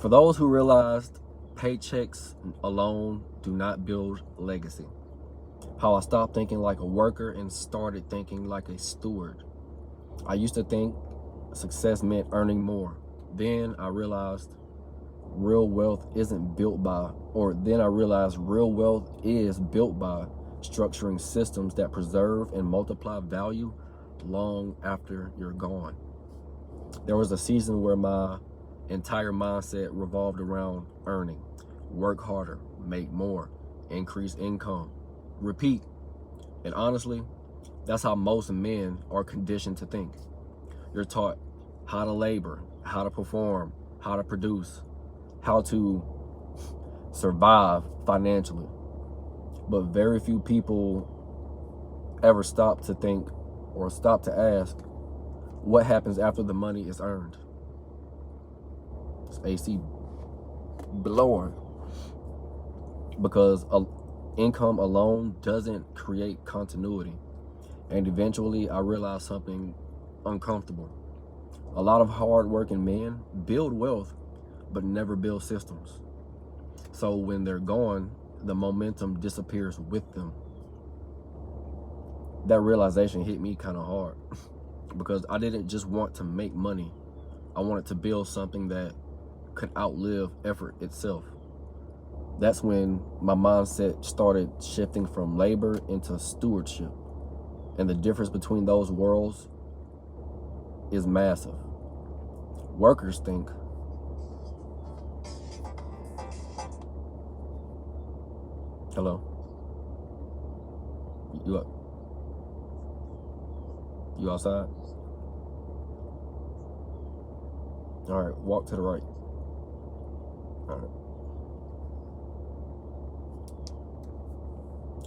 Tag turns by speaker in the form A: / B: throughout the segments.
A: For those who realized paychecks alone do not build legacy. How I stopped thinking like a worker and started thinking like a steward. I used to think success meant earning more. Then I realized real wealth isn't built by, or then I realized real wealth is built by structuring systems that preserve and multiply value long after you're gone. There was a season where my entire mindset revolved around earning. Work harder, make more, increase income, repeat. And honestly, that's how most men are conditioned to think. You're taught how to labor, how to perform, how to produce, how to survive financially. But very few people ever stop to think or stop to ask what happens after the money is earned. It's AC blowing. Because income alone doesn't create continuity. And eventually I realized something uncomfortable. A lot of hardworking men build wealth but never build systems. So when they're gone, the momentum disappears with them. That realization hit me kind of hard because I didn't just want to make money. I wanted to build something that could outlive effort itself. That's when my mindset started shifting from labor into stewardship. And the difference between those worlds is massive. Workers think hello. You up? You outside? All right, walk to the right. All right.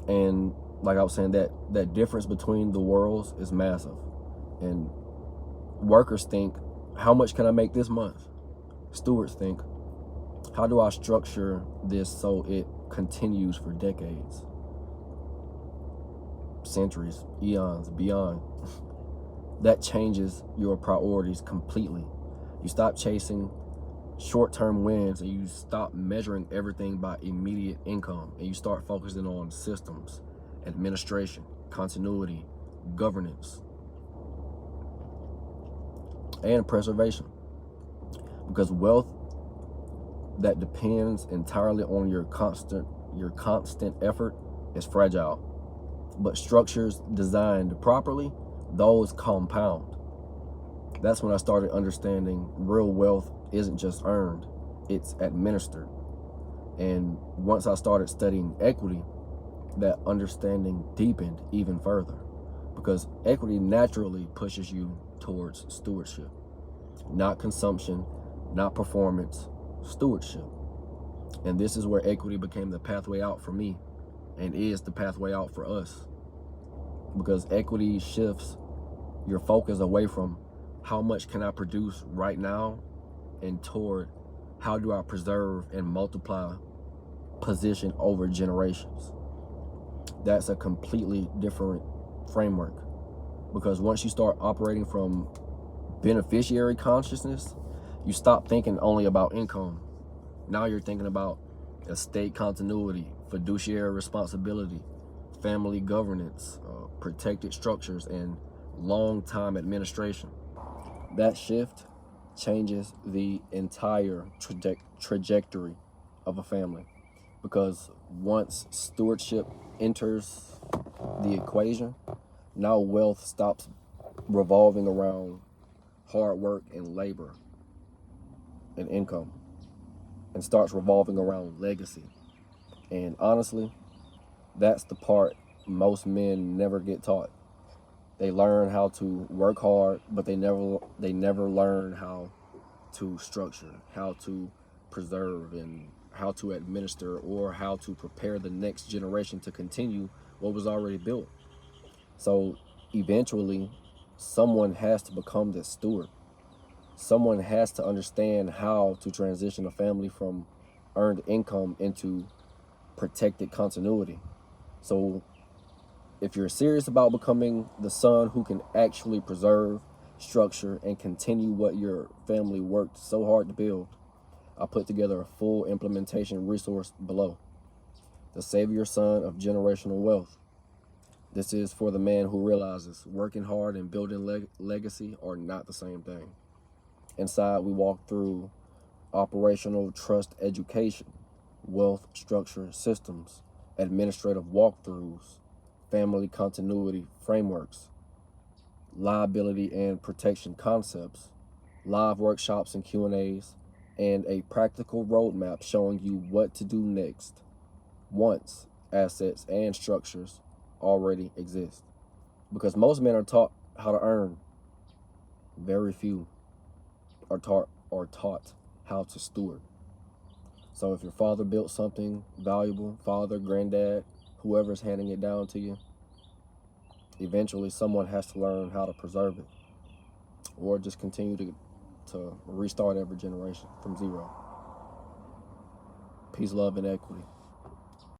A: And like I was saying, that difference between the worlds is massive. And workers think, how much can I make this month? Stewards think, how do I structure this so it continues for decades, centuries, eons, beyond? That changes your priorities completely. You stop chasing short-term wins and you stop measuring everything by immediate income, and you start focusing on systems, administration, continuity, governance, and preservation. Because wealth that depends entirely on your constant effort is fragile. But structures designed properly, those compound. That's when I started understanding real wealth isn't just earned, it's administered. And once I started studying equity, that understanding deepened even further, because equity naturally pushes you towards stewardship. Not consumption, not performance, stewardship. And this is where equity became the pathway out for me, and is the pathway out for us. Because equity shifts your focus away from how much can I produce right now and toward how do I preserve and multiply position over generations. That's a completely different framework, because once you start operating from beneficiary consciousness, you stop thinking only about income. Now you're thinking about estate continuity, fiduciary responsibility, family governance, protected structures, and long-time administration. That shift changes the entire trajectory of a family, because once stewardship enters the equation, now wealth stops revolving around hard work and labor and income and starts revolving around legacy. And honestly, that's the part most men never get taught. They learn how to work hard, but they never learn how to structure, how to preserve, and how to administer, or how to prepare the next generation to continue what was already built. So eventually, someone has to become the steward. Someone has to understand how to transition a family from earned income into protected continuity. So if you're serious about becoming the son who can actually preserve, structure, and continue what your family worked so hard to build, I put together a full implementation resource below. The Savior Son of Generational Wealth. This is for the man who realizes working hard and building legacy are not the same thing. Inside, we walk through operational trust education, wealth structure systems, administrative walkthroughs, family continuity frameworks, liability and protection concepts, live workshops and Q&As, and a practical roadmap showing you what to do next once assets and structures already exist. Because most men are taught how to earn, very few are taught how to steward. So if your father built something valuable, father, granddad, whoever's handing it down to you, eventually someone has to learn how to preserve it, or just continue to restart every generation from zero. Peace, love, and equity.